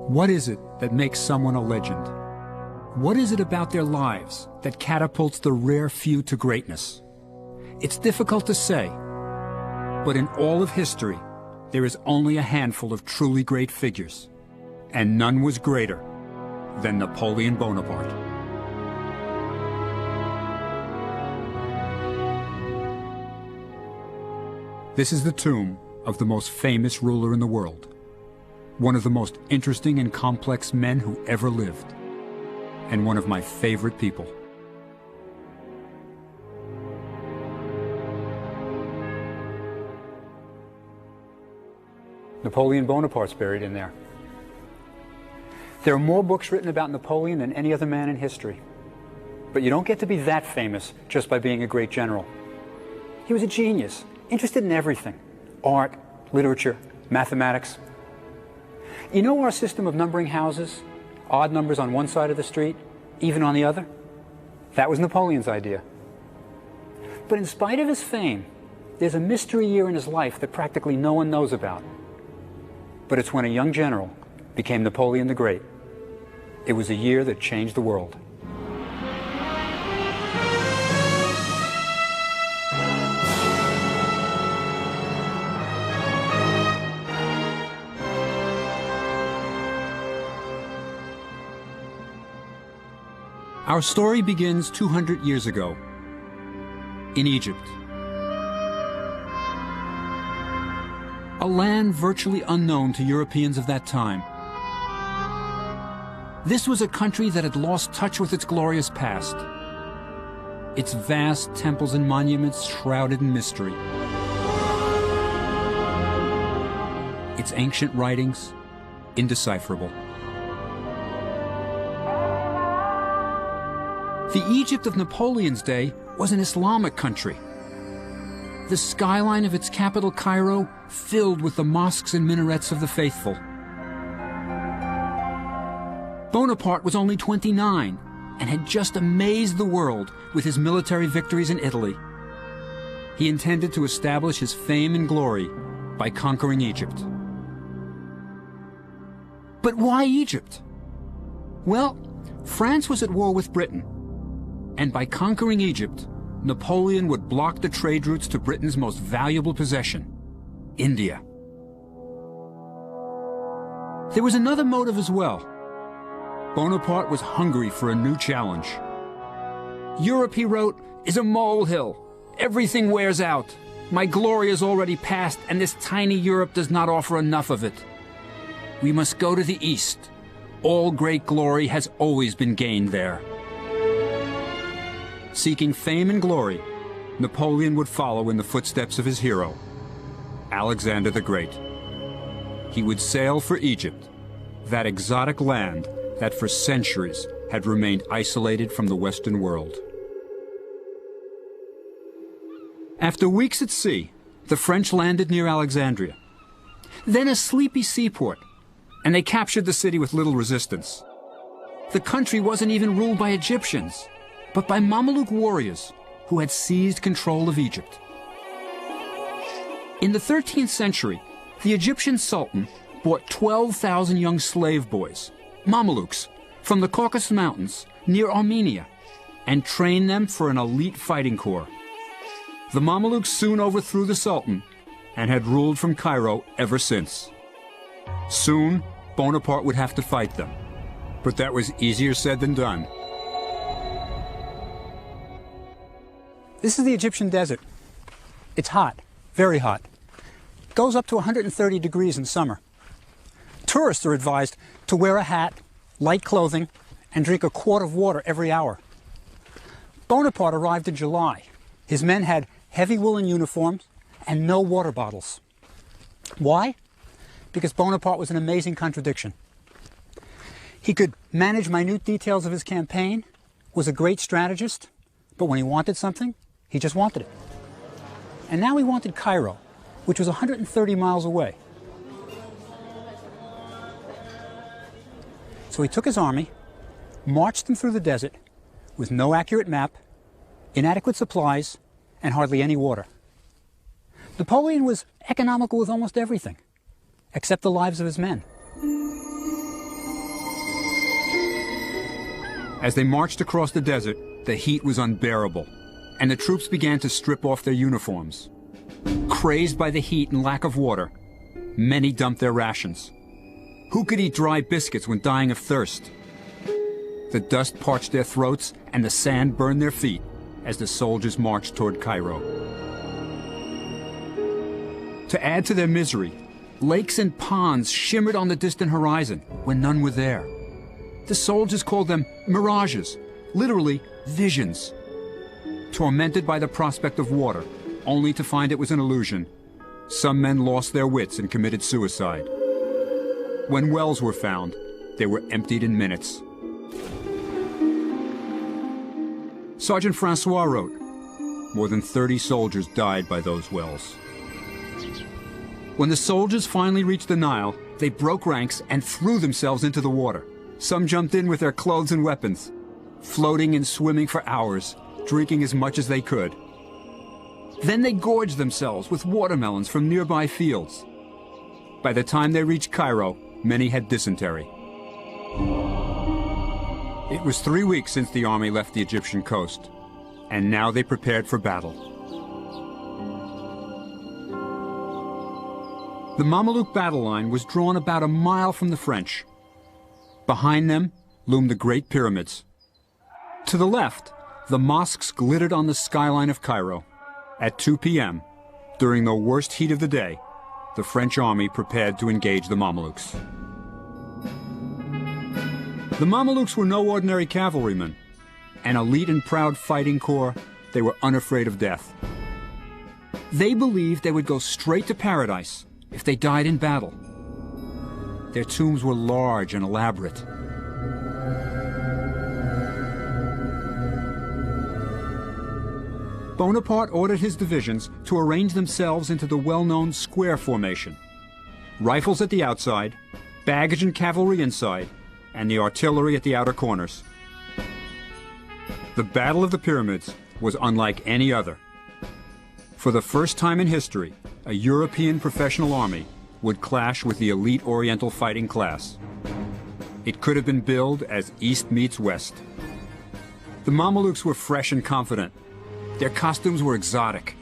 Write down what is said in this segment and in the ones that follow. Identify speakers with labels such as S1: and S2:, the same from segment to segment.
S1: What is it that makes someone a legend? What is it about their lives that catapults the rare few to greatness? It's difficult to say, but in all of history, there is only a handful of truly great figures, and none was greater than Napoleon Bonaparte. This is the tomb of the most famous ruler in the world, one of the most interesting and complex men who ever lived, and one of my favorite people. Napoleon Bonaparte's buried in there. There are more books written about Napoleon than any other man in history. But you don't get to be that famous just by being a great general. He was a genius, interested in everything: art, literature, mathematics. You know our system of numbering houses? Odd numbers on one side of the street, even on the other? That was Napoleon's idea. But in spite of his fame, there's a mystery year in his life that practically no one knows about. But it's when a young general became Napoleon the Great. It was a year that changed the world. Our story begins 200 years ago, in Egypt. A land virtually unknown to Europeans of that time. This was a country that had lost touch with its glorious past, its vast temples and monuments shrouded in mystery, its ancient writings indecipherable. The Egypt of Napoleon's day was an Islamic country. The skyline of its capital, Cairo, filled with the mosques and minarets of the faithful. Bonaparte was only 29 and had just amazed the world with his military victories in Italy. He intended to establish his fame and glory by conquering Egypt. But why Egypt? Well, France was at war with Britain, and by conquering Egypt, Napoleon would block the trade routes to Britain's most valuable possession, India. There was another motive as well. Bonaparte was hungry for a new challenge. Europe, he wrote, is a molehill. Everything wears out. My glory is already past, and this tiny Europe does not offer enough of it. We must go to the east. All great glory has always been gained there. Seeking fame and glory, Napoleon would follow in the footsteps of his hero, Alexander the Great. He would sail for Egypt, that exotic land that for centuries had remained isolated from the Western world. After weeks at sea, the French landed near Alexandria, then a sleepy seaport, and they captured the city with little resistance. The country wasn't even ruled by Egyptians, but by Mameluke warriors who had seized control of Egypt. In the 13th century, the Egyptian Sultan bought 12,000 young slave boys, Mamelukes, from the Caucasus Mountains near Armenia, and trained them for an elite fighting corps. The Mamelukes soon overthrew the Sultan and had ruled from Cairo ever since. Soon, Bonaparte would have to fight them, but that was easier said than done. This is the Egyptian desert. It's hot, very hot. It goes up to 130 degrees in summer. Tourists are advised to wear a hat, light clothing, and drink a quart of water every hour. Bonaparte arrived in July. His men had heavy woolen uniforms and no water bottles. Why? Because Bonaparte was an amazing contradiction. He could manage minute details of his campaign, was a great strategist, but when he wanted something, he just wanted it. And now he wanted Cairo, which was 130 miles away. So he took his army, marched them through the desert with no accurate map, inadequate supplies, and hardly any water. Napoleon was economical with almost everything, except the lives of his men. As they marched across the desert, the heat was unbearable, and the troops began to strip off their uniforms. Crazed by the heat and lack of water, many dumped their rations. Who could eat dry biscuits when dying of thirst? The dust parched their throats and the sand burned their feet as the soldiers marched toward Cairo. To add to their misery, lakes and ponds shimmered on the distant horizon when none were there. The soldiers called them mirages, literally visions. Tormented by the prospect of water, only to find it was an illusion, some men lost their wits and committed suicide. When wells were found, they were emptied in minutes. Sergeant Francois wrote, "More than 30 soldiers died by those wells." When the soldiers finally reached the Nile, they broke ranks and threw themselves into the water. Some jumped in with their clothes and weapons, floating and swimming for hours, drinking as much as they could. Then they gorged themselves with watermelons from nearby fields. By the time they reached Cairo, many had dysentery. It was 3 weeks since the army left the Egyptian coast, and now they prepared for battle. The Mameluke battle line was drawn about a mile from the French. Behind them loomed the Great Pyramids. To the left, the mosques glittered on the skyline of Cairo. At 2 p.m., during the worst heat of the day, the French army prepared to engage the Mamelukes. The Mamelukes were no ordinary cavalrymen. An elite and proud fighting corps, they were unafraid of death. They believed they would go straight to paradise if they died in battle. Their tombs were large and elaborate. Bonaparte ordered his divisions to arrange themselves into the well-known square formation. Rifles at the outside, baggage and cavalry inside, and the artillery at the outer corners. The Battle of the Pyramids was unlike any other. For the first time in history, a European professional army would clash with the elite Oriental fighting class. It could have been billed as East meets West. The Mamelukes were fresh and confident. Their costumes were exotic,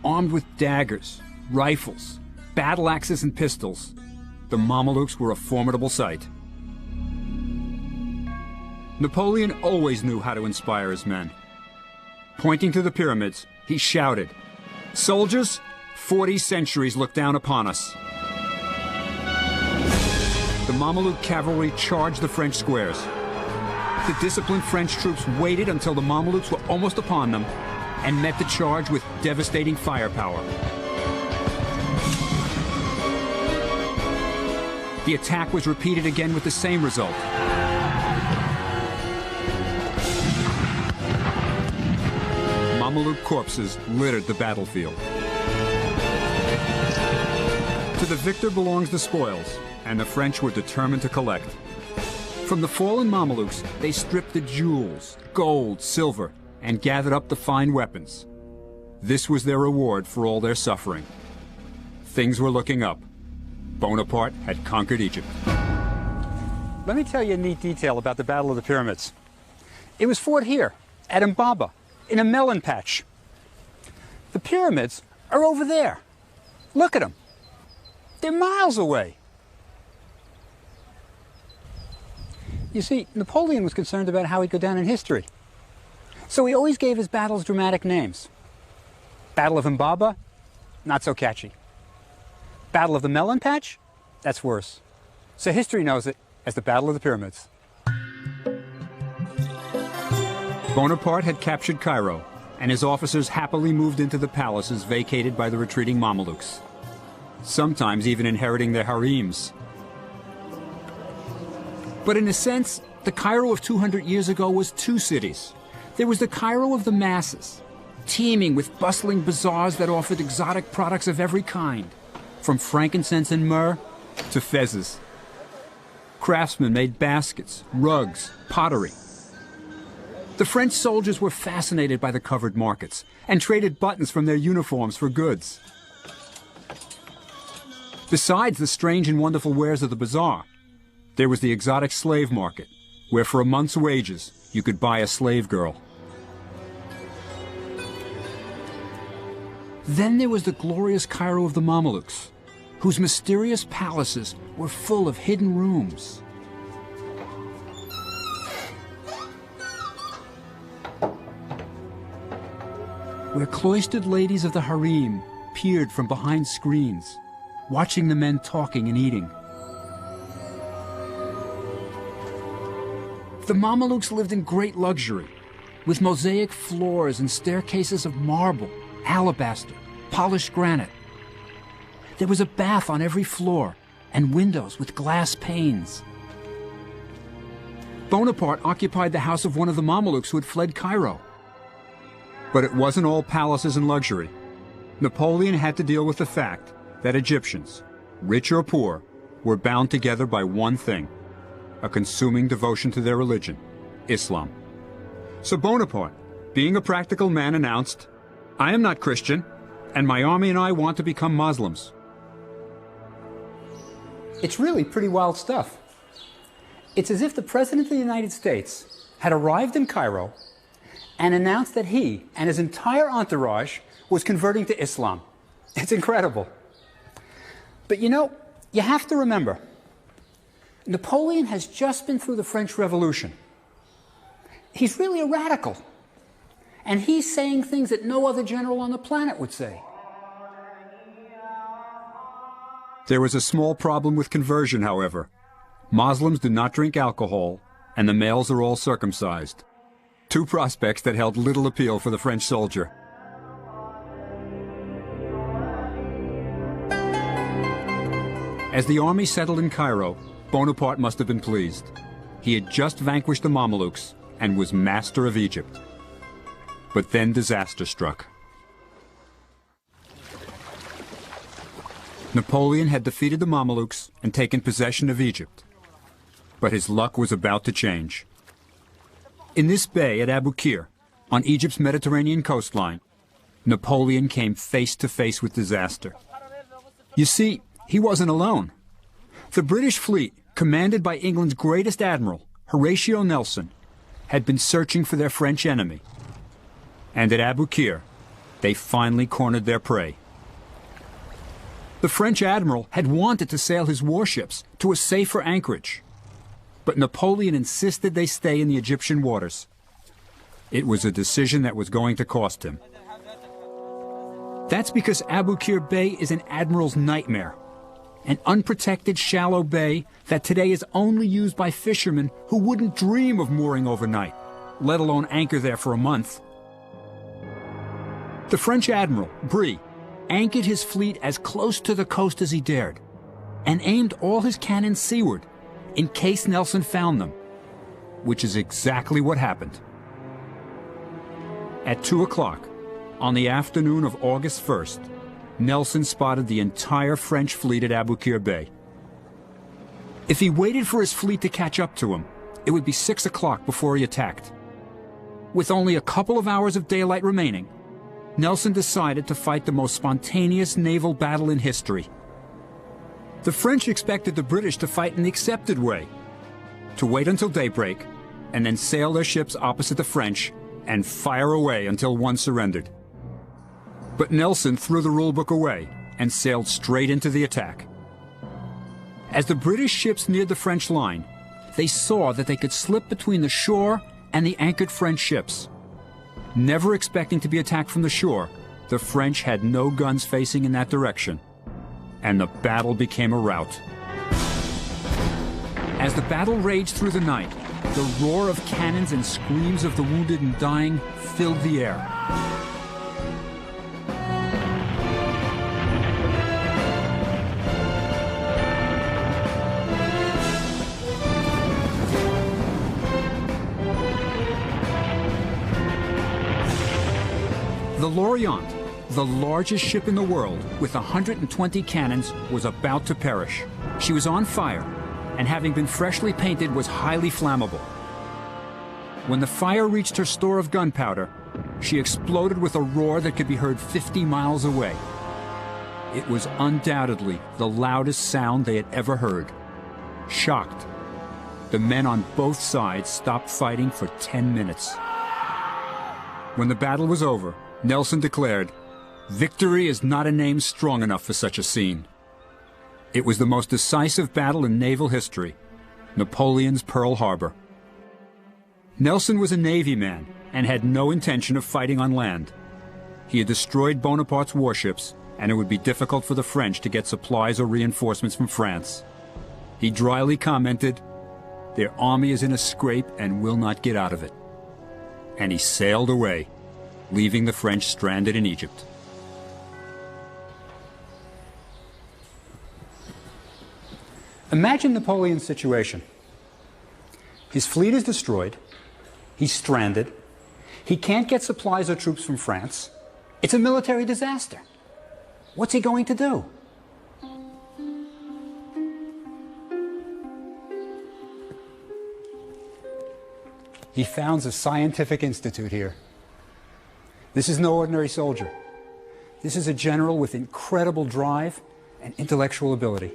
S1: armed with daggers, rifles, battle axes and pistols. The Mamelukes were a formidable sight. Napoleon always knew how to inspire his men. Pointing to the pyramids, he shouted, "Soldiers, 40 centuries look down upon us." The Mameluke cavalry charged the French squares. The disciplined French troops waited until the Mamelukes were almost upon them and met the charge with devastating firepower. The attack was repeated again with the same result. Mameluke corpses littered the battlefield. To the victor belongs the spoils, and the French were determined to collect. From the fallen Mamelukes, they stripped the jewels, gold, silver, and gathered up the fine weapons. This was their reward for all their suffering. Things were looking up. Bonaparte had conquered Egypt. Let me tell you a neat detail about the Battle of the Pyramids. It was fought here, at Mbaba, in a melon patch. The pyramids are over there. Look at them. They're miles away. You see, Napoleon was concerned about how he'd go down in history. So he always gave his battles dramatic names. Battle of Mbaba, not so catchy. Battle of the Melon Patch, that's worse. So history knows it as the Battle of the Pyramids. Bonaparte had captured Cairo, and his officers happily moved into the palaces vacated by the retreating Mamelukes, sometimes even inheriting their harems. But in a sense, the Cairo of 200 years ago was two cities. There was the Cairo of the masses, teeming with bustling bazaars that offered exotic products of every kind, from frankincense and myrrh to fezzes. Craftsmen made baskets, rugs, pottery. The French soldiers were fascinated by the covered markets and traded buttons from their uniforms for goods. Besides the strange and wonderful wares of the bazaar, there was the exotic slave market,
S2: where for a month's wages you could buy a slave girl. Then there was the glorious Cairo of the Mamelukes, whose mysterious palaces were full of hidden rooms. Where cloistered ladies of the harem peered from behind screens, watching the men talking and eating. The Mamelukes lived in great luxury, with mosaic floors and staircases of marble, alabaster, polished granite. There was a bath on every floor and windows with glass panes. Bonaparte occupied the house of one of the Mamelukes who had fled Cairo. But it wasn't all palaces and luxury. Napoleon had to deal with the fact that Egyptians, rich or poor, were bound together by one thing: a consuming devotion to their religion, Islam. So Bonaparte, being a practical man, announced, "I am not Christian, and my army and I want to become Muslims."
S1: It's really pretty wild stuff. It's as if the President of the United States had arrived in Cairo and announced that he and his entire entourage was converting to Islam. It's incredible. But you know, you have to remember, Napoleon has just been through the French Revolution. He's really a radical. And he's saying things that no other general on the planet would say.
S2: There was a small problem with conversion, however. Muslims do not drink alcohol, and the males are all circumcised. Two prospects that held little appeal for the French soldier. As the army settled in Cairo, Bonaparte must have been pleased. He had just vanquished the Mamelukes and was master of Egypt. But then disaster struck. Napoleon had defeated the Mamelukes and taken possession of Egypt. But his luck was about to change. In this bay at Abu Qir, on Egypt's Mediterranean coastline, Napoleon came face to face with disaster. You see, he wasn't alone. The British fleet, commanded by England's greatest admiral, Horatio Nelson, had been searching for their French enemy. And at Abu Qir, they finally cornered their prey. The French admiral had wanted to sail his warships to a safer anchorage, but Napoleon insisted they stay in the Egyptian waters. It was a decision that was going to cost him. That's because Abu Qir Bay is an admiral's nightmare, an unprotected shallow bay that today is only used by fishermen who wouldn't dream of mooring overnight, let alone anchor there for a month. The French admiral, Brie, anchored his fleet as close to the coast as he dared, and aimed all his cannons seaward in case Nelson found them, which is exactly what happened. At 2 o'clock, on the afternoon of August 1st, Nelson spotted the entire French fleet at Abu Qir Bay. If he waited for his fleet to catch up to him, it would be 6 o'clock before he attacked. With only a couple of hours of daylight remaining, Nelson decided to fight the most spontaneous naval battle in history. The French expected the British to fight in the accepted way, to wait until daybreak, and then sail their ships opposite the French and fire away until one surrendered. But Nelson threw the rulebook away and sailed straight into the attack. As the British ships neared the French line, they saw that they could slip between the shore and the anchored French ships. Never expecting to be attacked from the shore, the French had no guns facing in that direction, and the battle became a rout. As the battle raged through the night, the roar of cannons and screams of the wounded and dying filled the air. The L'Orient, the largest ship in the world with 120 cannons, was about to perish. She was on fire, and having been freshly painted, was highly flammable. When the fire reached her store of gunpowder, she exploded with a roar that could be heard 50 miles away. It was undoubtedly the loudest sound they had ever heard. Shocked, The men on both sides stopped fighting for 10 minutes. When the battle was over, Nelson declared, "Victory is not a name strong enough for such a scene." It was the most decisive battle in naval history, Napoleon's Pearl Harbor. Nelson was a Navy man and had no intention of fighting on land. He had destroyed Bonaparte's warships, and it would be difficult for the French to get supplies or reinforcements from France. He dryly commented, "Their army is in a scrape and will not get out of it." And he sailed away, leaving the French stranded in Egypt.
S1: Imagine Napoleon's situation. His fleet is destroyed. He's stranded. He can't get supplies or troops from France. It's a military disaster. What's he going to do? He founds a scientific institute here. This is no ordinary soldier. This is a general with incredible drive and intellectual ability.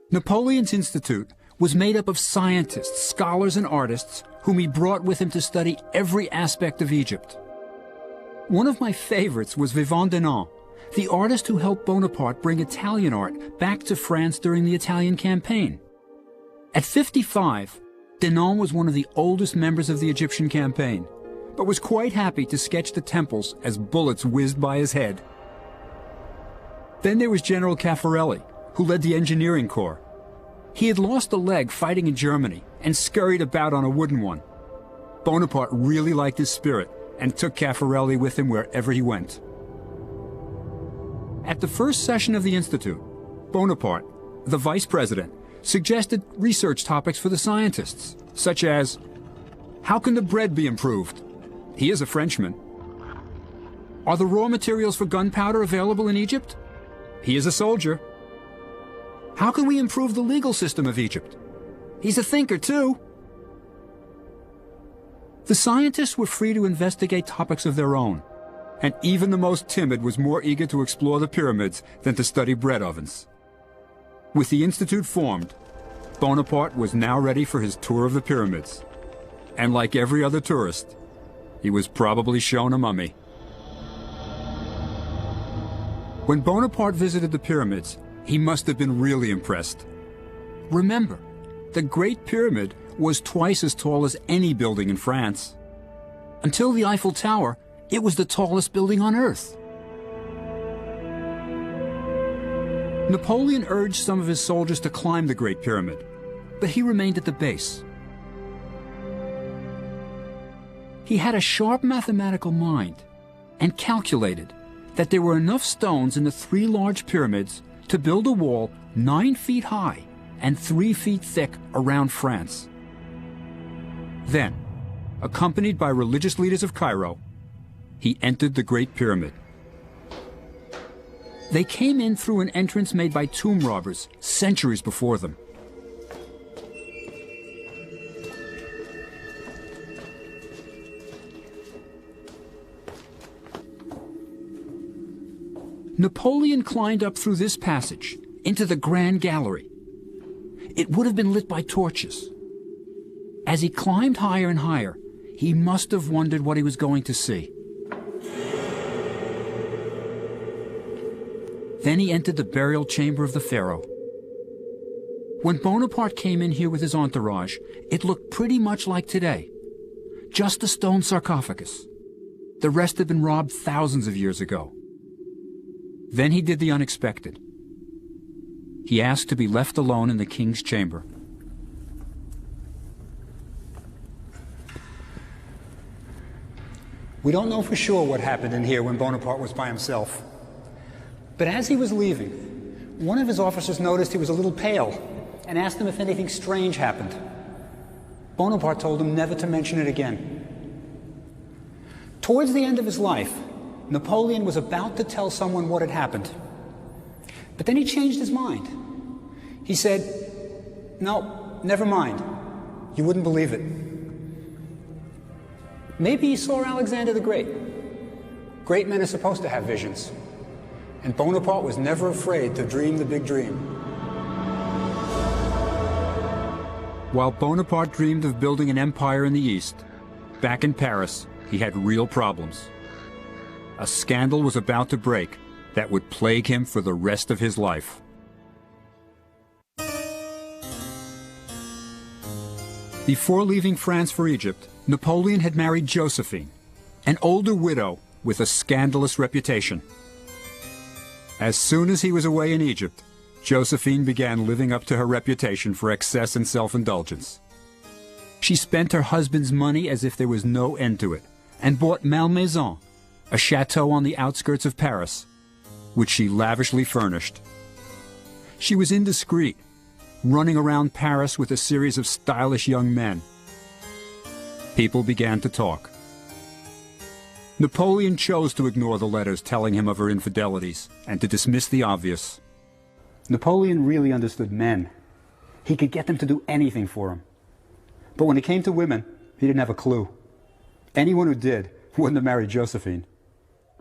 S2: Napoleon's institute was made up of scientists, scholars, and artists whom he brought with him to study every aspect of Egypt. One of my favorites was Vivant Denon, the artist who helped Bonaparte bring Italian art back to France during the Italian campaign. At 55, Denon was one of the oldest members of the Egyptian campaign, but was quite happy to sketch the temples as bullets whizzed by his head. Then there was General Caffarelli, who led the engineering corps. He had lost a leg fighting in Germany and scurried about on a wooden one. Bonaparte really liked his spirit and took Caffarelli with him wherever he went. At the first session of the Institute, Bonaparte, the vice president, suggested research topics for the scientists, such as, how can the bread be improved? He is a Frenchman. Are the raw materials for gunpowder available in Egypt? He is a soldier. How can we improve the legal system of Egypt? He's a thinker, too. The scientists were free to investigate topics of their own, and even the most timid was more eager to explore the pyramids than to study bread ovens. With the institute formed, Bonaparte was now ready for his tour of the pyramids. And like every other tourist, he was probably shown a mummy. When Bonaparte visited the pyramids, he must have been really impressed. Remember, the Great Pyramid was twice as tall as any building in France. Until the Eiffel Tower, it was the tallest building on Earth. Napoleon urged some of his soldiers to climb the Great Pyramid, but he remained at the base. He had a sharp mathematical mind and calculated that there were enough stones in the 3 large pyramids to build a wall 9 feet high and 3 feet thick around France. Then, accompanied by religious leaders of Cairo, he entered the Great Pyramid. They came in through an entrance made by tomb robbers centuries before them. Napoleon climbed up through this passage into the Grand Gallery. It would have been lit by torches. As he climbed higher and higher, he must have wondered what he was going to see. Then he entered the burial chamber of the pharaoh. When Bonaparte came in here with his entourage, it looked pretty much like today. Just a stone sarcophagus. The rest had been robbed thousands of years ago. Then he did the unexpected. He asked to be left alone in the king's chamber.
S1: We don't know for sure what happened in here when Bonaparte was by himself. But as he was leaving, one of his officers noticed he was a little pale and asked him if anything strange happened. Bonaparte told him never to mention it again. Towards the end of his life, Napoleon was about to tell someone what had happened. But then he changed his mind. He said, "No, never mind. You wouldn't believe it." Maybe he saw Alexander the Great. Great men are supposed to have visions. And Bonaparte was never afraid to dream the big dream.
S2: While Bonaparte dreamed of building an empire in the East, back in Paris, he had real problems. A scandal was about to break that would plague him for the rest of his life. Before leaving France for Egypt, Napoleon had married Josephine, an older widow with a scandalous reputation. As soon as he was away in Egypt, Josephine began living up to her reputation for excess and self-indulgence. She spent her husband's money as if there was no end to it, and bought Malmaison, a chateau on the outskirts of Paris, which she lavishly furnished. She was indiscreet, running around Paris with a series of stylish young men. People began to talk. Napoleon chose to ignore the letters telling him of her infidelities and to dismiss the obvious.
S1: Napoleon really understood men. He could get them to do anything for him. But when it came to women, he didn't have a clue. Anyone who did wouldn't have married Josephine.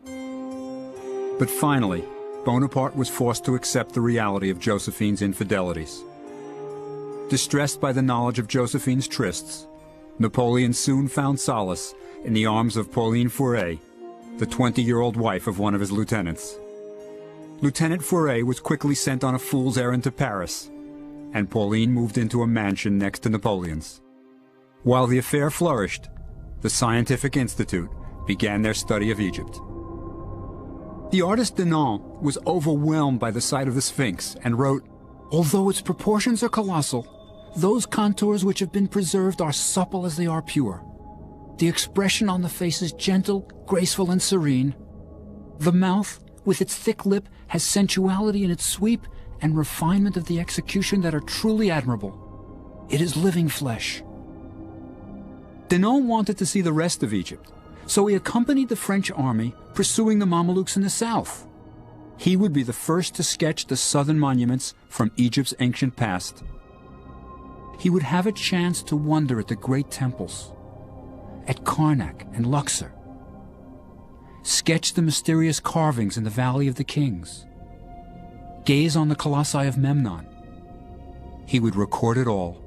S2: But finally, Bonaparte was forced to accept the reality of Josephine's infidelities. Distressed by the knowledge of Josephine's trysts, Napoleon soon found solace in the arms of Pauline Faure, the 20-year-old wife of one of his lieutenants. Lieutenant Faure was quickly sent on a fool's errand to Paris, and Pauline moved into a mansion next to Napoleon's. While the affair flourished, the Scientific Institute began their study of Egypt. The artist Denon was overwhelmed by the sight of the Sphinx and wrote, "Although its proportions are colossal, those contours which have been preserved are supple as they are pure. The expression on the face is gentle, graceful, and serene. The mouth, with its thick lip, has sensuality in its sweep and refinement of the execution that are truly admirable. It is living flesh." Denon wanted to see the rest of Egypt, so he accompanied the French army pursuing the Mamelukes in the south. He would be the first to sketch the southern monuments from Egypt's ancient past. He would have a chance to wonder at the great temples, at Karnak and Luxor, sketch the mysterious carvings in the Valley of the Kings, gaze on the colossi of Memnon. He would record it all.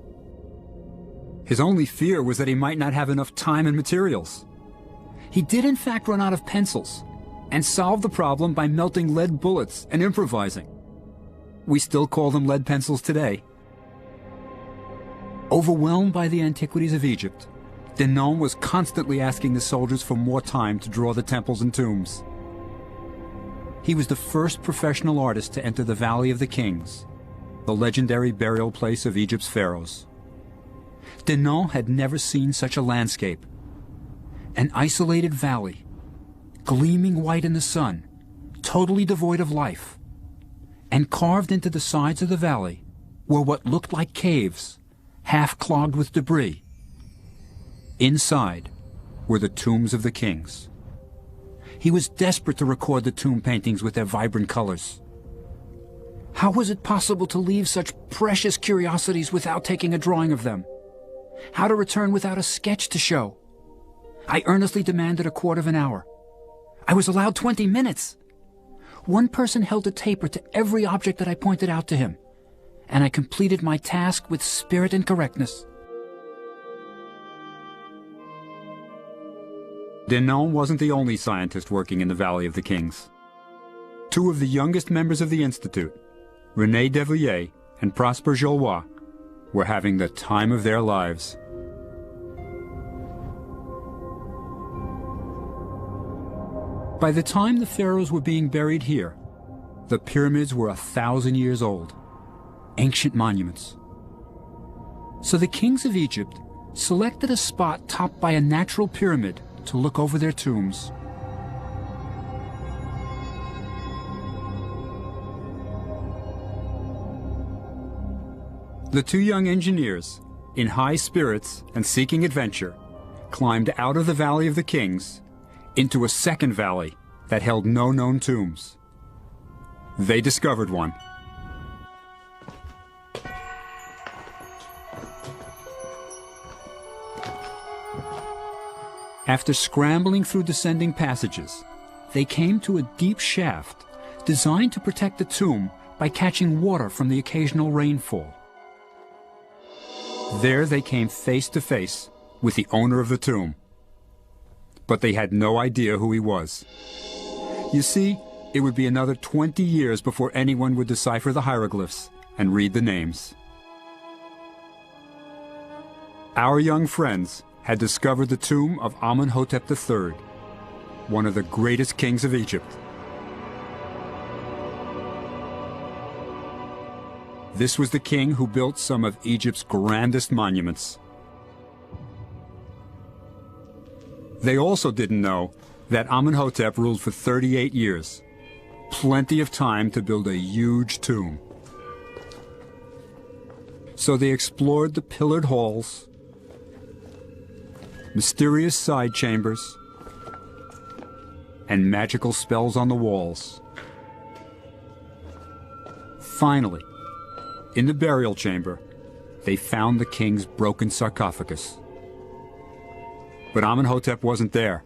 S2: His only fear was that he might not have enough time and materials. He did in fact run out of pencils, and solved the problem by melting lead bullets and improvising. We still call them lead pencils today. Overwhelmed by the antiquities of Egypt, Denon was constantly asking the soldiers for more time to draw the temples and tombs. He was the first professional artist to enter the Valley of the Kings, the legendary burial place of Egypt's pharaohs. Denon had never seen such a landscape. An isolated valley, gleaming white in the sun, totally devoid of life. And carved into the sides of the valley were what looked like caves, half clogged with debris. Inside were the tombs of the kings. He was desperate to record the tomb paintings with their vibrant colors. How was it possible to leave such precious curiosities without taking a drawing of them? How to return without a sketch to show? I earnestly demanded a quarter of an hour. I was allowed 20 minutes. One person held a taper to every object that I pointed out to him, and I completed my task with spirit and correctness. Denon wasn't the only scientist working in the Valley of the Kings. Two of the youngest members of the Institute, René Devilliers and Prosper Jollois, were having the time of their lives. By the time the pharaohs were being buried here, the pyramids were 1,000 years old, ancient monuments. So the kings of Egypt selected a spot topped by a natural pyramid to look over their tombs. The two young engineers, in high spirits and seeking adventure, climbed out of the Valley of the Kings into a second valley that held no known tombs. They discovered one. After scrambling through descending passages, they came to a deep shaft designed to protect the tomb by catching water from the occasional rainfall. There they came face to face with the owner of the tomb. But they had no idea who he was. You see, it would be another 20 years before anyone would decipher the hieroglyphs and read the names. Our young friends had discovered the tomb of Amenhotep III, one of the greatest kings of Egypt. This was the king who built some of Egypt's grandest monuments. They also didn't know that Amenhotep ruled for 38 years, plenty of time to build a huge tomb. So they explored the pillared halls, mysterious side chambers, and magical spells on the walls. Finally, in the burial chamber, they found the king's broken sarcophagus. But Amenhotep wasn't there.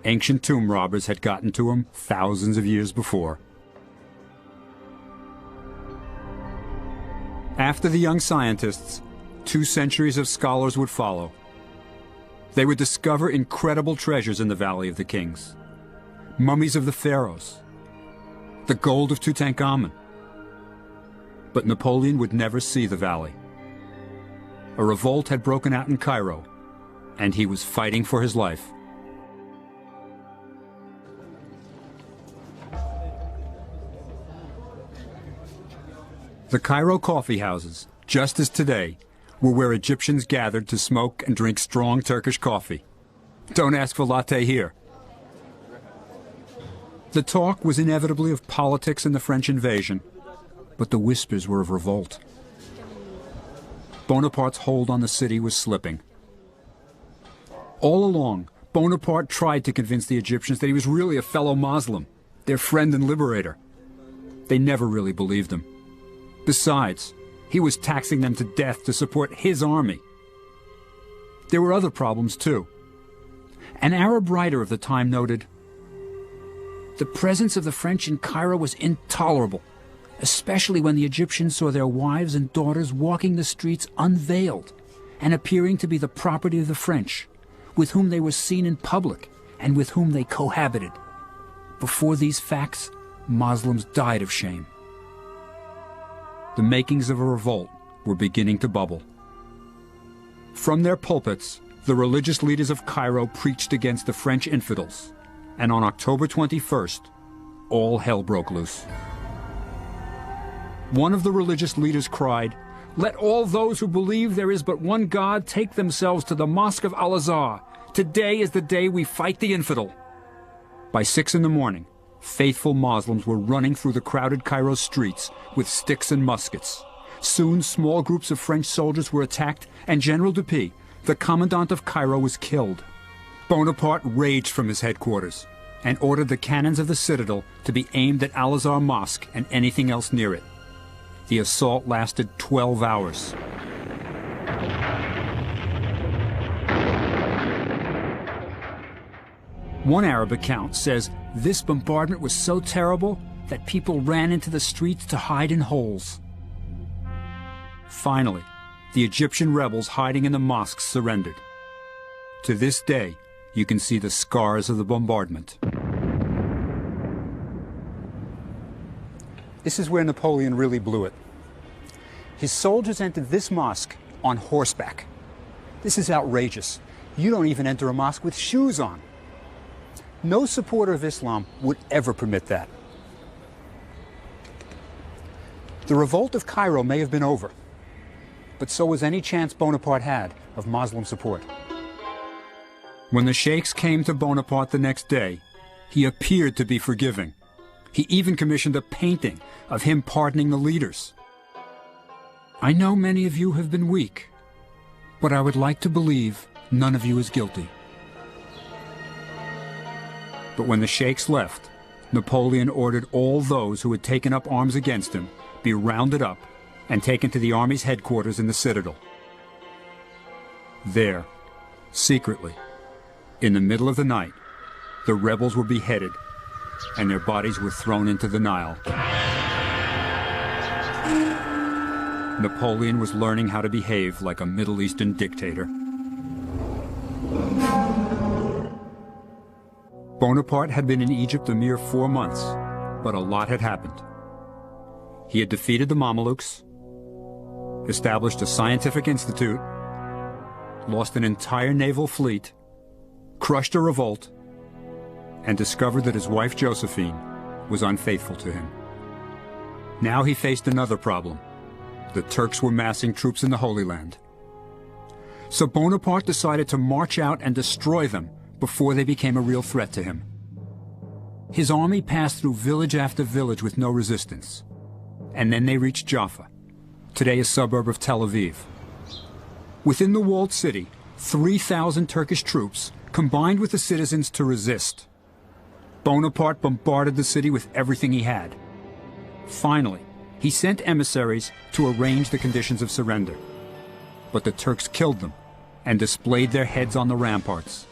S2: Ancient tomb robbers had gotten to him thousands of years before. After the young scientists, 2 centuries of scholars would follow. They would discover incredible treasures in the Valley of the Kings. Mummies of the pharaohs, the gold of Tutankhamun. But Napoleon would never see the valley. A revolt had broken out in Cairo, and he was fighting for his life. The Cairo coffee houses, just as today, were where Egyptians gathered to smoke and drink strong Turkish coffee. Don't ask for latte here. The talk was inevitably of politics and the French invasion, but the whispers were of revolt. Bonaparte's hold on the city was slipping. All along, Bonaparte tried to convince the Egyptians that he was really a fellow Muslim, their friend and liberator. They never really believed him. Besides, he was taxing them to death to support his army. There were other problems, too. An Arab writer of the time noted, "The presence of the French in Cairo was intolerable, especially when the Egyptians saw their wives and daughters walking the streets unveiled and appearing to be the property of the French, with whom they were seen in public and with whom they cohabited. Before these facts, Muslims died of shame." The makings of a revolt were beginning to bubble. From their pulpits, the religious leaders of Cairo preached against the French infidels, and on October 21st, all hell broke loose. One of the religious leaders cried, "Let all those who believe there is but one God take themselves to the Mosque of Al-Azhar. Today is the day we fight the infidel." By 6 in the morning, faithful Muslims were running through the crowded Cairo streets with sticks and muskets. Soon, small groups of French soldiers were attacked, and General Dupuy, the commandant of Cairo, was killed. Bonaparte raged from his headquarters and ordered the cannons of the citadel to be aimed at Al-Azhar Mosque and anything else near it. The assault lasted 12 hours. One Arab account says this bombardment was so terrible that people ran into the streets to hide in holes. Finally, the Egyptian rebels hiding in the mosques surrendered. To this day, you can see the scars of the bombardment.
S1: This is where Napoleon really blew it. His soldiers entered this mosque on horseback. This is outrageous. You don't even enter a mosque with shoes on. No supporter of Islam would ever permit that. The revolt of Cairo may have been over, but so was any chance Bonaparte had of Muslim support.
S2: When the sheikhs came to Bonaparte the next day, he appeared to be forgiving. He even commissioned a painting of him pardoning the leaders. "I know many of you have been weak, but I would like to believe none of you is guilty." But when the sheikhs left, Napoleon ordered all those who had taken up arms against him be rounded up and taken to the army's headquarters in the citadel. There, secretly, in the middle of the night, the rebels were beheaded and their bodies were thrown into the Nile. Napoleon was learning how to behave like a Middle Eastern dictator. Bonaparte had been in Egypt a mere 4 months, but a lot had happened. He had defeated the Mamelukes, established a scientific institute, lost an entire naval fleet, crushed a revolt, and discovered that his wife Josephine was unfaithful to him. Now he faced another problem. The Turks were massing troops in the Holy Land. So Bonaparte decided to march out and destroy them before they became a real threat to him. His army passed through village after village with no resistance. And then they reached Jaffa, today a suburb of Tel Aviv. Within the walled city, 3,000 Turkish troops combined with the citizens to resist. Bonaparte bombarded the city with everything he had. Finally, he sent emissaries to arrange the conditions of surrender. But the Turks killed them and displayed their heads on the ramparts.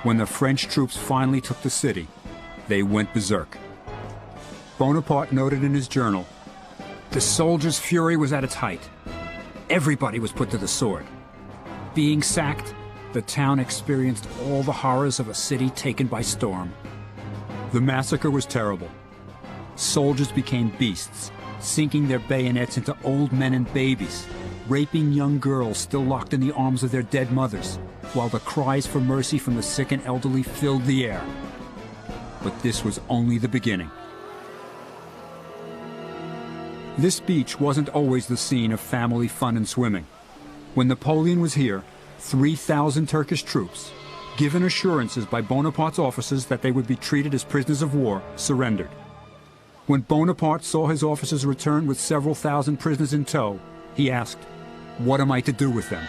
S2: When the French troops finally took the city, they went berserk. Bonaparte noted in his journal, "The soldiers' fury was at its height. Everybody was put to the sword. Being sacked, the town experienced all the horrors of a city taken by storm. The massacre was terrible. Soldiers became beasts, sinking their bayonets into old men and babies, raping young girls still locked in the arms of their dead mothers, while the cries for mercy from the sick and elderly filled the air." But this was only the beginning. This beach wasn't always the scene of family fun and swimming. When Napoleon was here, 3,000 Turkish troops, given assurances by Bonaparte's officers that they would be treated as prisoners of war, surrendered. When Bonaparte saw his officers return with several thousand prisoners in tow, he asked, "What am I to do with them?"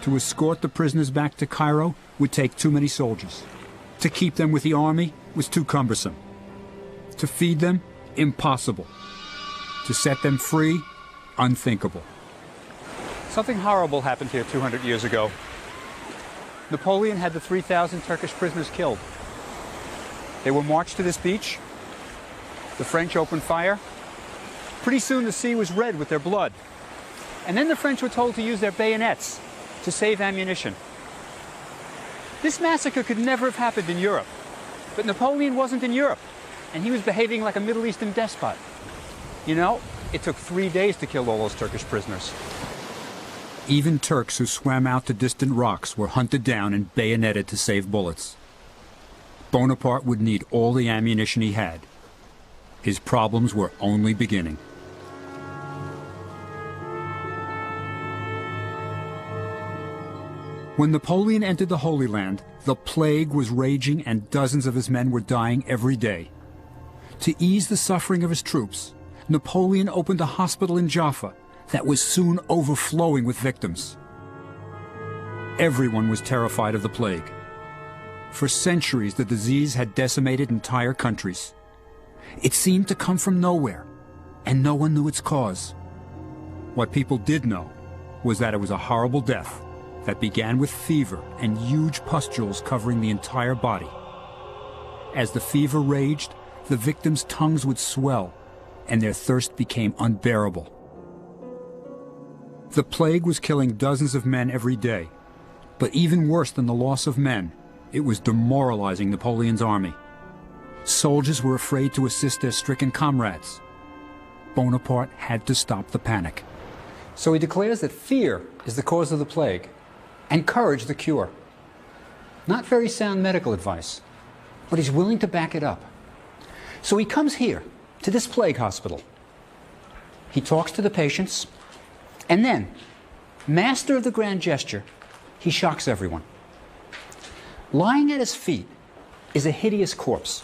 S2: To escort the prisoners back to Cairo would take too many soldiers. To keep them with the army was too cumbersome. To feed them, impossible. To set them free, unthinkable.
S1: Something horrible happened here 200 years ago. Napoleon had the 3,000 Turkish prisoners killed. They were marched to this beach. The French opened fire. Pretty soon the sea was red with their blood. And then the French were told to use their bayonets to save ammunition. This massacre could never have happened in Europe. But Napoleon wasn't in Europe, and he was behaving like a Middle Eastern despot. You know, it took 3 days to kill all those Turkish prisoners.
S2: Even Turks who swam out to distant rocks were hunted down and bayoneted to save bullets. Bonaparte would need all the ammunition he had. His problems were only beginning. When Napoleon entered the Holy Land, the plague was raging and dozens of his men were dying every day. To ease the suffering of his troops, Napoleon opened a hospital in Jaffa that was soon overflowing with victims. Everyone was terrified of the plague. For centuries, the disease had decimated entire countries. It seemed to come from nowhere, and no one knew its cause. What people did know was that it was a horrible death that began with fever and huge pustules covering the entire body. As the fever raged, the victims' tongues would swell, and their thirst became unbearable. The plague was killing dozens of men every day, but even worse than the loss of men, it was demoralizing Napoleon's army. Soldiers were afraid to assist their stricken comrades. Bonaparte had to stop the panic.
S1: So he declares that fear is the cause of the plague, and courage the cure. Not very sound medical advice, but he's willing to back it up. So he comes here, to this plague hospital. He talks to the patients, and then, master of the grand gesture, he shocks everyone. Lying at his feet is a hideous corpse.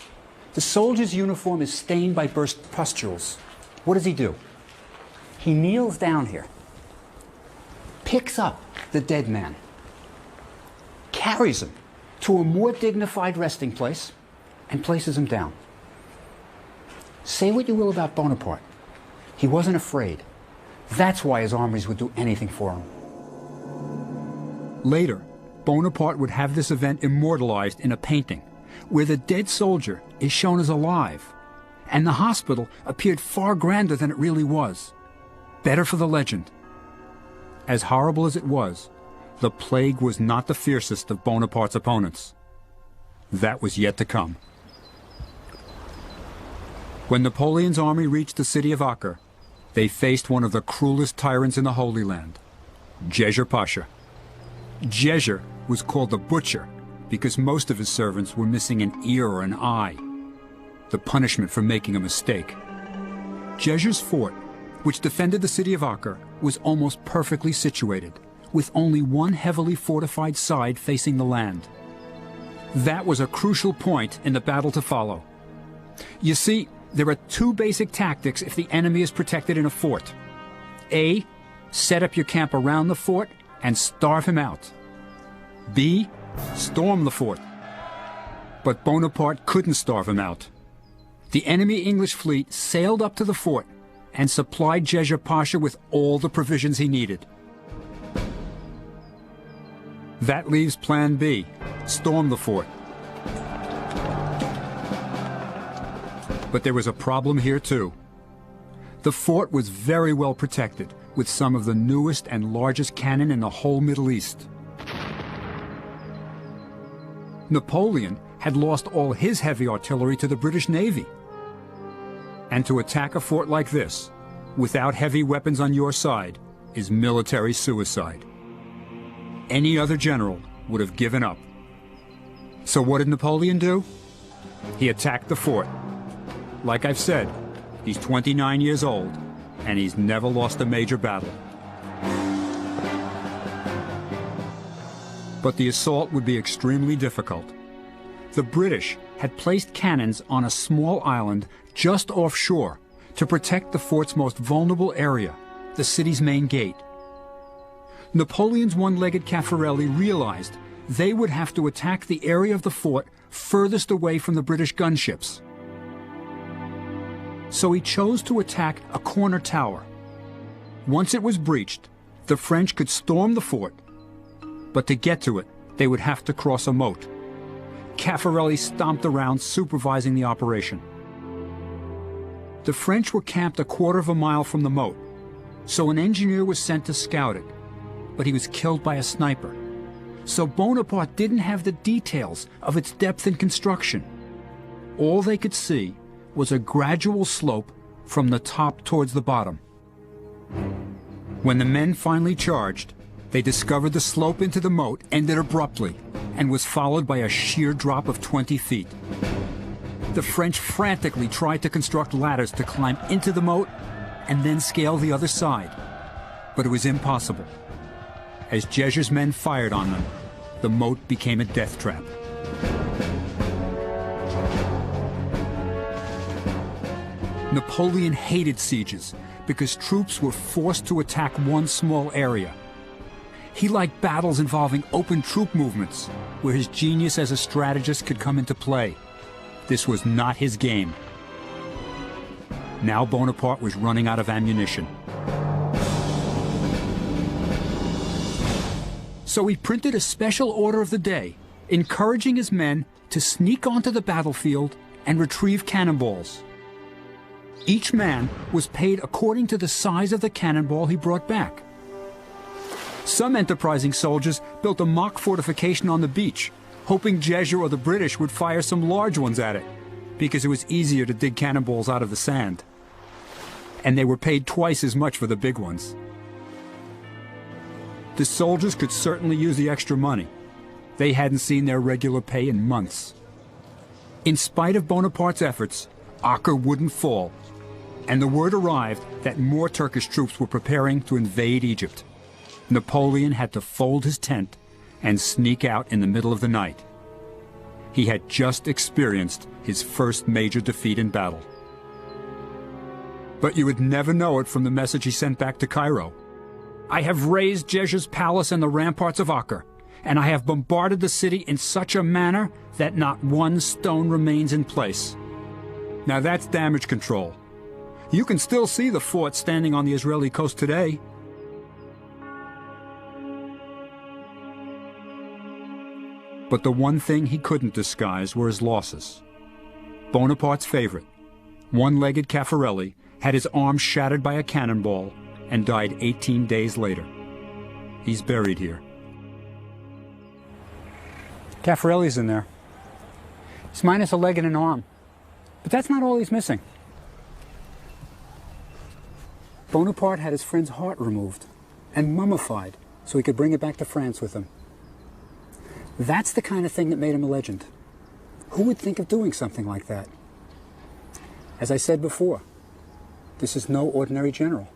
S1: The soldier's uniform is stained by burst pustules. What does he do? He kneels down here, picks up the dead man, carries him to a more dignified resting place, and places him down. Say what you will about Bonaparte. He wasn't afraid. That's why his armies would do anything for him.
S2: Later, Bonaparte would have this event immortalized in a painting, where the dead soldier is shown as alive, and the hospital appeared far grander than it really was. better for the legend. As horrible as it was, the plague was not the fiercest of Bonaparte's opponents. That was yet to come. When Napoleon's army reached the city of Acre, they faced one of the cruelest tyrants in the Holy Land, Djejer Pasha. Djejer was called the Butcher because most of his servants were missing an ear or an eye, the punishment for making a mistake. Djejer's fort, which defended the city of Acre, was almost perfectly situated, with only one heavily fortified side facing the land. That was a crucial point in the battle to follow. You see, there are two basic tactics if the enemy is protected in a fort. A, set up your camp around the fort and starve him out. B, storm the fort. But Bonaparte couldn't starve him out. The enemy English fleet sailed up to the fort and supplied Djejer Pasha with all the provisions he needed. That leaves Plan B, storm the fort. But there was a problem here too. The fort was very well protected, with some of the newest and largest cannon in the whole Middle East. Napoleon had lost all his heavy artillery to the British Navy. And to attack a fort like this, without heavy weapons on your side, is military suicide. Any other general would have given up. So what did Napoleon do? He attacked the fort. Like I've said, he's 29 years old, and he's never lost a major battle. But the assault would be extremely difficult. The British had placed cannons on a small island just offshore to protect the fort's most vulnerable area, the city's main gate. Napoleon's one-legged Caffarelli realized they would have to attack the area of the fort furthest away from the British gunships. So he chose to attack a corner tower. Once it was breached, the French could storm the fort, but to get to it, they would have to cross a moat. Caffarelli stomped around supervising the operation. The French were camped a quarter of a mile from the moat, so an engineer was sent to scout it, but he was killed by a sniper. So Bonaparte didn't have the details of its depth and construction. All they could see was a gradual slope from the top towards the bottom. When the men finally charged, they discovered the slope into the moat ended abruptly and was followed by a sheer drop of 20 feet. The French frantically tried to construct ladders to climb into the moat and then scale the other side, but it was impossible. As Djejer's men fired on them, the moat became a death trap. Napoleon hated sieges because troops were forced to attack one small area. He liked battles involving open troop movements, where his genius as a strategist could come into play. This was not his game. Now Bonaparte was running out of ammunition. So he printed a special order of the day, encouraging his men to sneak onto the battlefield and retrieve cannonballs. Each man was paid according to the size of the cannonball he brought back. Some enterprising soldiers built a mock fortification on the beach, hoping Djejer or the British would fire some large ones at it, because it was easier to dig cannonballs out of the sand. And they were paid twice as much for the big ones. The soldiers could certainly use the extra money. They hadn't seen their regular pay in months. In spite of Bonaparte's efforts, Acre wouldn't fall, and the word arrived that more Turkish troops were preparing to invade Egypt. Napoleon had to fold his tent and sneak out in the middle of the night. He had just experienced his first major defeat in battle. But you would never know it from the message he sent back to Cairo. I have razed Djejer's palace and the ramparts of Acre, and I have bombarded the city in such a manner that not one stone remains in place. Now that's damage control. You can still see the fort standing on the Israeli coast today. But the one thing he couldn't disguise were his losses. Bonaparte's favorite, one-legged Caffarelli, had his arm shattered by a cannonball and died 18 days later. He's buried here.
S1: Caffarelli's in there. He's minus a leg and an arm. But that's not all he's missing. Bonaparte had his friend's heart removed and mummified so he could bring it back to France with him. That's the kind of thing that made him a legend. Who would think of doing something like that? As I said before, this is no ordinary general.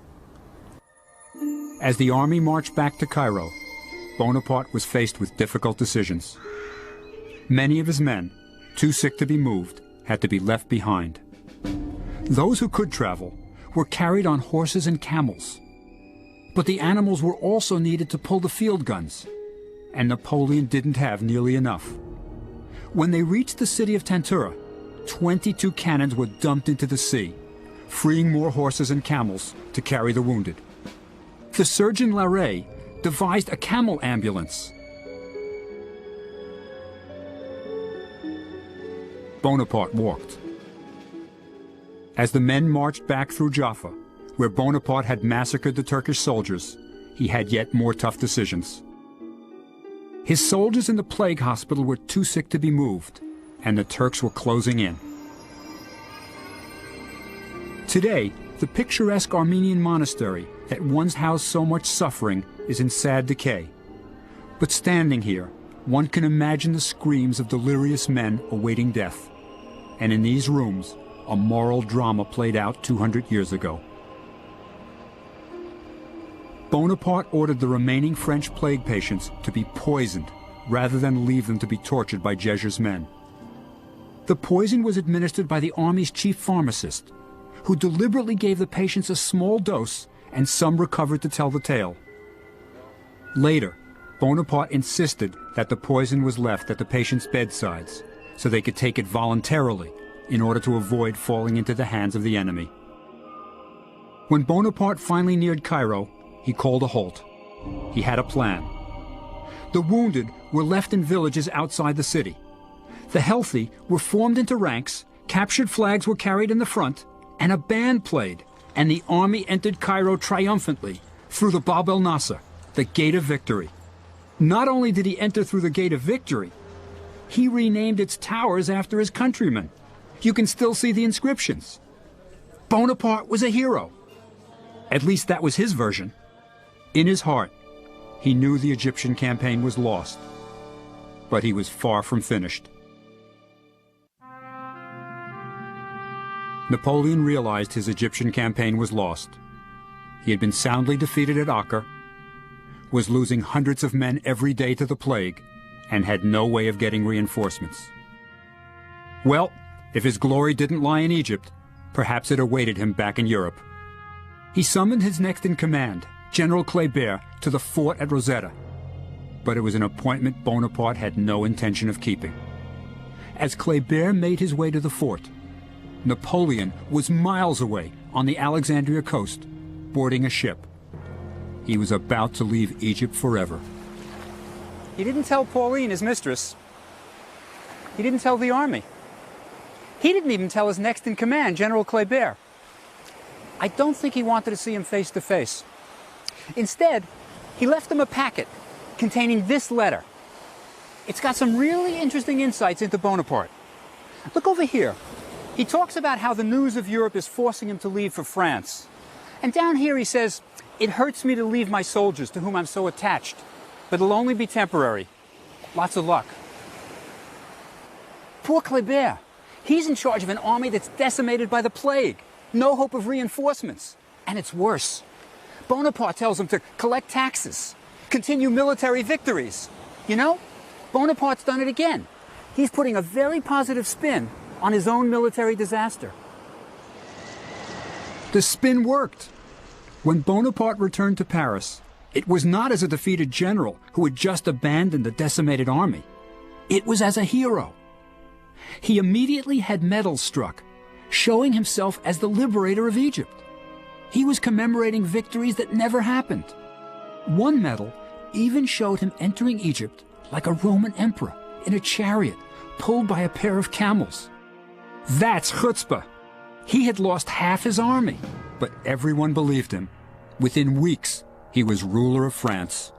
S2: As the army marched back to Cairo, Bonaparte was faced with difficult decisions. Many of his men, too sick to be moved, had to be left behind. Those who could travel were carried on horses and camels. But the animals were also needed to pull the field guns, and Napoleon didn't have nearly enough. When they reached the city of Tentura, 22 cannons were dumped into the sea, freeing more horses and camels to carry the wounded. The surgeon Larrey devised a camel ambulance. Bonaparte walked. As the men marched back through Jaffa, where Bonaparte had massacred the Turkish soldiers, he had yet more tough decisions. His soldiers in the plague hospital were too sick to be moved, and the Turks were closing in. Today, the picturesque Armenian monastery that once housed so much suffering is in sad decay. But standing here, one can imagine the screams of delirious men awaiting death. And in these rooms, a moral drama played out 200 years ago. Bonaparte ordered the remaining French plague patients to be poisoned rather than leave them to be tortured by Jeger's men. The poison was administered by the army's chief pharmacist, who deliberately gave the patients a small dose, and some recovered to tell the tale. Later, Bonaparte insisted that the poison was left at the patients' bedsides so they could take it voluntarily in order to avoid falling into the hands of the enemy. When Bonaparte finally neared Cairo, he called a halt. He had a plan. The wounded were left in villages outside the city. The healthy were formed into ranks, captured flags were carried in the front, and a band played, and the army entered Cairo triumphantly through the Bab el Nasser, the Gate of Victory. Not only did he enter through the Gate of Victory, he renamed its towers after his countrymen. You can still see the inscriptions. Bonaparte was a hero. At least that was his version. In his heart, he knew the Egyptian campaign was lost, but he was far from finished. Napoleon realized his Egyptian campaign was lost. He had been soundly defeated at Acre, was losing hundreds of men every day to the plague, and had no way of getting reinforcements. Well, if his glory didn't lie in Egypt, perhaps it awaited him back in Europe. He summoned his next-in-command, General Kléber, to the fort at Rosetta, but it was an appointment Bonaparte had no intention of keeping. As Kléber made his way to the fort, Napoleon was miles away on the Alexandria coast, boarding a ship. He was about to leave Egypt forever.
S1: He didn't tell Pauline, his mistress. He didn't tell the army. He didn't even tell his next-in-command, General Kléber. I don't think he wanted to see him face to face. Instead, he left him a packet containing this letter. It's got some really interesting insights into Bonaparte. Look over here. He talks about how the news of Europe is forcing him to leave for France. And down here he says, "It hurts me to leave my soldiers to whom I'm so attached, but it'll only be temporary. Lots of luck." Poor Kléber. He's in charge of an army that's decimated by the plague. No hope of reinforcements. And it's worse. Bonaparte tells him to collect taxes, continue military victories. You know, Bonaparte's done it again. He's putting a very positive spin on his own military disaster.
S2: The spin worked. When Bonaparte returned to Paris, it was not as a defeated general who had just abandoned a decimated army. It was as a hero. He immediately had medals struck, showing himself as the liberator of Egypt. He was commemorating victories that never happened. One medal even showed him entering Egypt like a Roman emperor in a chariot pulled by a pair of camels. That's chutzpah. He had lost half his army, but everyone believed him. Within weeks, he was ruler of France.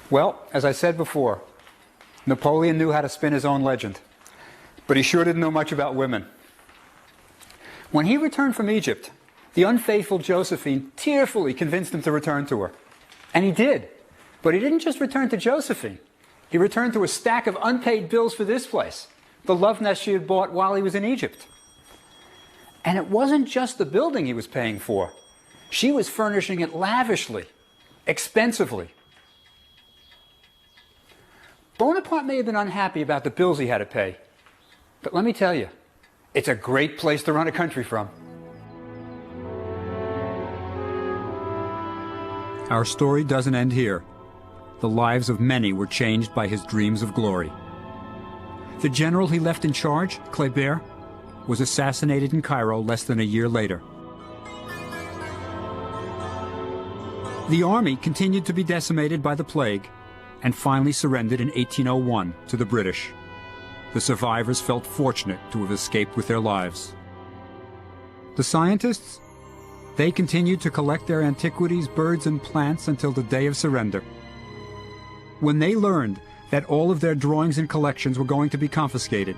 S1: Well, as I said before, Napoleon knew how to spin his own legend, but he sure didn't know much about women. When he returned from Egypt, the unfaithful Josephine tearfully convinced him to return to her. And he did. But he didn't just return to Josephine. He returned to a stack of unpaid bills for this place, the love nest she had bought while he was in Egypt. And it wasn't just the building he was paying for. She was furnishing it lavishly, expensively. Bonaparte may have been unhappy about the bills he had to pay, but let me tell you, it's a great place to run a country from.
S2: Our story doesn't end here. The lives of many were changed by his dreams of glory. The general he left in charge, Kléber, was assassinated in Cairo less than a year later. The army continued to be decimated by the plague and finally surrendered in 1801 to the British. The survivors felt fortunate to have escaped with their lives. The scientists? They continued to collect their antiquities, birds, and plants until the day of surrender. When they learned that all of their drawings and collections were going to be confiscated,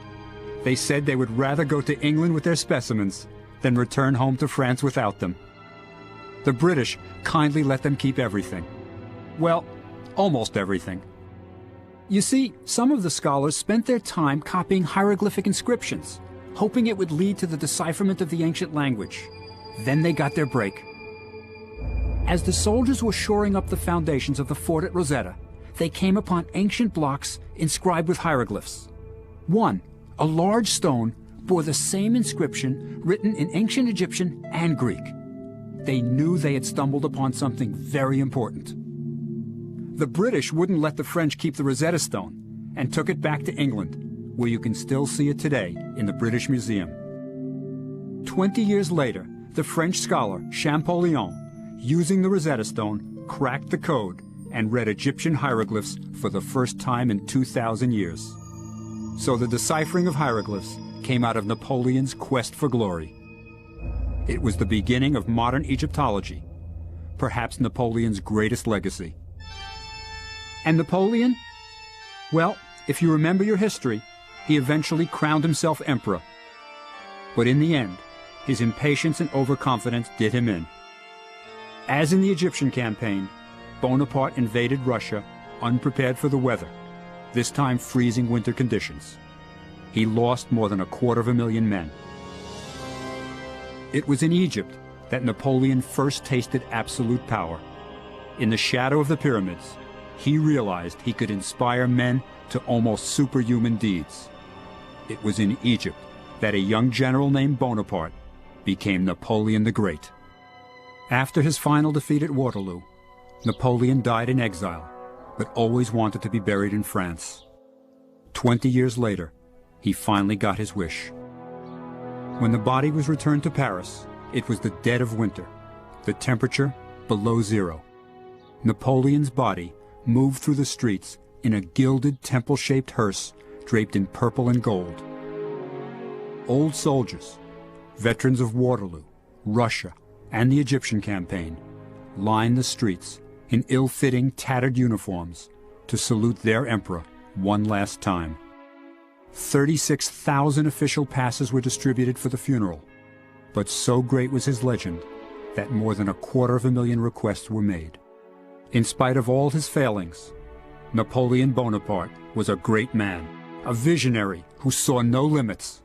S2: they said they would rather go to England with their specimens than return home to France without them. The British kindly let them keep everything. Well, almost everything. You see, some of the scholars spent their time copying hieroglyphic inscriptions, hoping it would lead to the decipherment of the ancient language. Then they got their break. As the soldiers were shoring up the foundations of the fort at Rosetta, they came upon ancient blocks inscribed with hieroglyphs. One, a large stone, bore the same inscription written in ancient Egyptian and Greek. They knew they had stumbled upon something very important. The British wouldn't let the French keep the Rosetta Stone and took it back to England, where you can still see it today in the British Museum. 20 years later, the French scholar Champollion, using the Rosetta Stone, cracked the code and read Egyptian hieroglyphs for the first time in 2,000 years. So the deciphering of hieroglyphs came out of Napoleon's quest for glory. It was the beginning of modern Egyptology, perhaps Napoleon's greatest legacy. And Napoleon? Well, if you remember your history, he eventually crowned himself emperor. But in the end, his impatience and overconfidence did him in. As in the Egyptian campaign, Bonaparte invaded Russia unprepared for the weather, this time freezing winter conditions. He lost more than 250,000 men. It was in Egypt that Napoleon first tasted absolute power. In the shadow of the pyramids, he realized he could inspire men to almost superhuman deeds. It was in Egypt that a young general named Bonaparte became Napoleon the Great. After his final defeat at Waterloo, Napoleon died in exile, but always wanted to be buried in France. 20 years later, he finally got his wish. When the body was returned to Paris, it was the dead of winter, the temperature below zero. Napoleon's body moved through the streets in a gilded temple-shaped hearse draped in purple and gold. Old soldiers, veterans of Waterloo, Russia, and the Egyptian campaign, lined the streets in ill-fitting, tattered uniforms to salute their emperor one last time. 36,000 official passes were distributed for the funeral, but so great was his legend that more than 250,000 requests were made. In spite of all his failings, Napoleon Bonaparte was a great man, a visionary who saw no limits,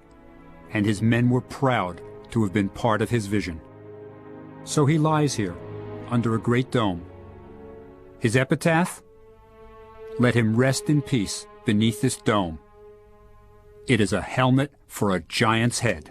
S2: and his men were proud to have been part of his vision. So he lies here, under a great dome. His epitaph? Let him rest in peace beneath this dome. It is a helmet for a giant's head.